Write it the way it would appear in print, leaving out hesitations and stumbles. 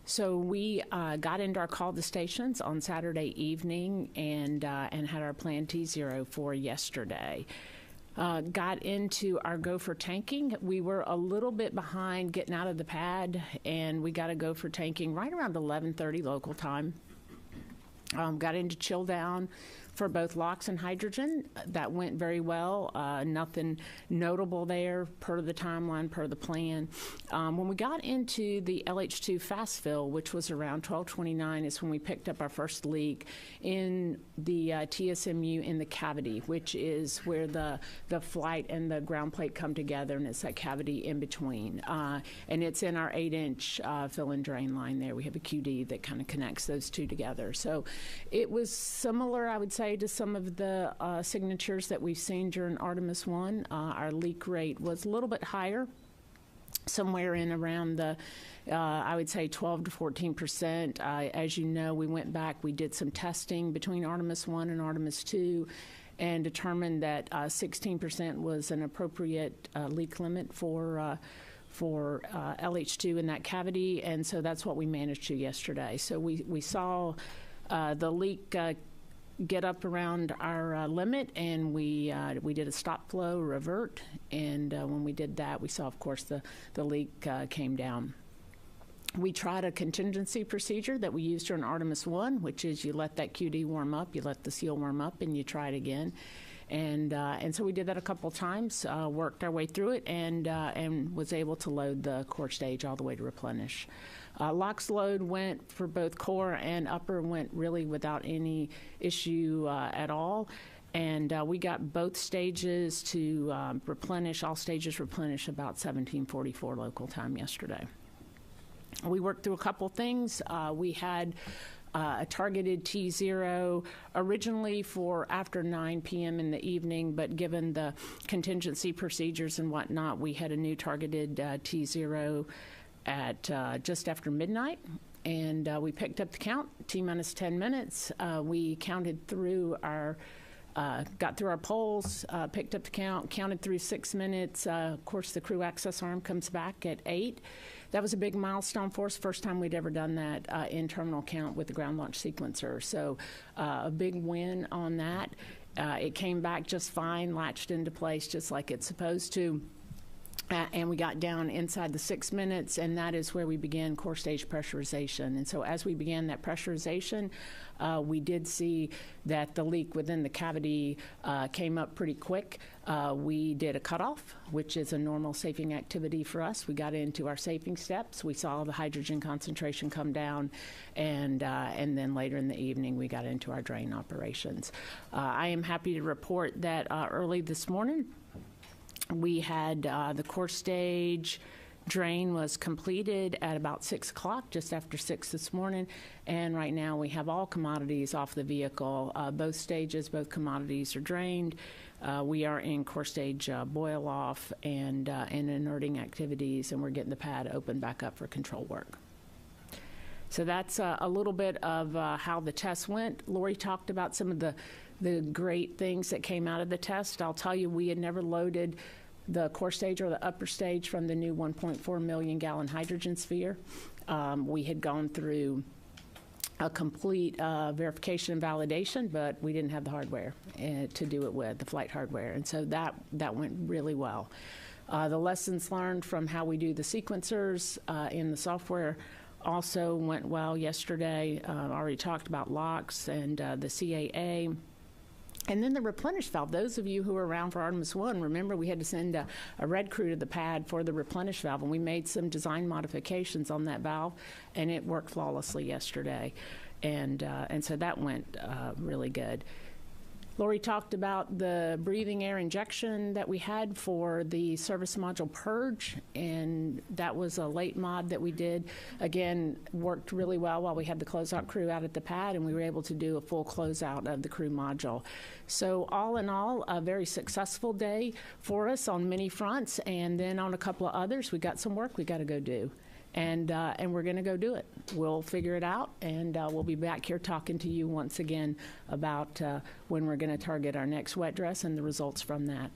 So we got into our call to stations on Saturday evening and had our plan T0 for yesterday. Got into our gopher tanking. We were a little bit behind getting out of the pad, and we got a gopher tanking right around 11:30 local time. Got into chill down for both LOX and hydrogen. That went very well. Nothing notable there per the timeline, per the plan. When we got into the LH2 fast fill, which was around 12:29, is when we picked up our first leak in the TSMU in the cavity, which is where the flight and the ground plate come together, and it's that cavity in between. And it's in our 8-inch fill and drain line there. We have a QD that kind of connects those two together. So it was similar, I would say, to some of the signatures that we've seen during Artemis I. Our leak rate was a little bit higher, somewhere in around the, I would say, 12 to 14%. As you know, we went back, we did some testing between Artemis I and Artemis II, and determined that 16% was an appropriate leak limit for LH2 in that cavity, and so that's what we managed to yesterday. So we saw the leak get up around our limit, and we did a stop flow revert, and when we did that, we saw, of course, the leak came down. We tried a contingency procedure that we used during Artemis I, which is you let that QD warm up, you let the seal warm up, and you try it again. And so we did that a couple times, worked our way through it, and was able to load the core stage all the way to replenish. LOX load went for both core and upper, went really without any issue at all. And we got both stages to replenish, all stages replenish about 17:44 local time yesterday. We worked through a couple things. We had a targeted T0 originally for after 9 p.m. in the evening, but given the contingency procedures and whatnot, we had a new targeted T0 at just after midnight, and we picked up the count, T-minus 10 minutes. We counted through our got through our polls, picked up the count, counted through 6 minutes. Of course, the crew access arm comes back at 8. That was a big milestone for us, first time we'd ever done that in terminal count with the ground launch sequencer. So a big win on that. It came back just fine, latched into place just like it's supposed to. And we got down inside the 6 minutes, and that is where we began core stage pressurization. And so as we began that pressurization, we did see that the leak within the cavity came up pretty quick. We did a cutoff, which is a normal safing activity for us. We got into our safing steps. We saw the hydrogen concentration come down, and then later in the evening, we got into our drain operations. I am happy to report that early this morning, we had the core stage drain was completed at about 6 o'clock, just after 6 this morning, and right now we have all commodities off the vehicle. Both stages, both commodities are drained. We are in core stage boil off and inerting activities, and we're getting the pad open back up for control work. So that's a little bit of how the test went. Lori talked about some of the great things that came out of the test. I'll tell you, we had never loaded the core stage or the upper stage from the new 1.4 million gallon hydrogen sphere. We had gone through a complete verification and validation, but we didn't have the hardware to do it with, the flight hardware, and so that went really well. The lessons learned from how we do the sequencers in the software also went well yesterday. Already talked about LOX and the CAA. And then the replenish valve. Those of you who were around for Artemis I, remember we had to send a red crew to the pad for the replenish valve, and we made some design modifications on that valve, and it worked flawlessly yesterday. And so that went really good. Lori talked about the breathing air injection that we had for the service module purge, and that was a late mod that we did. Again, worked really well while we had the closeout crew out at the pad, and we were able to do a full closeout of the crew module. So all in all, a very successful day for us on many fronts, and then on a couple of others, we got some work we got to go do. And we're going to go do it. We'll figure it out, and we'll be back here talking to you once again about when we're going to target our next wet dress and the results from that.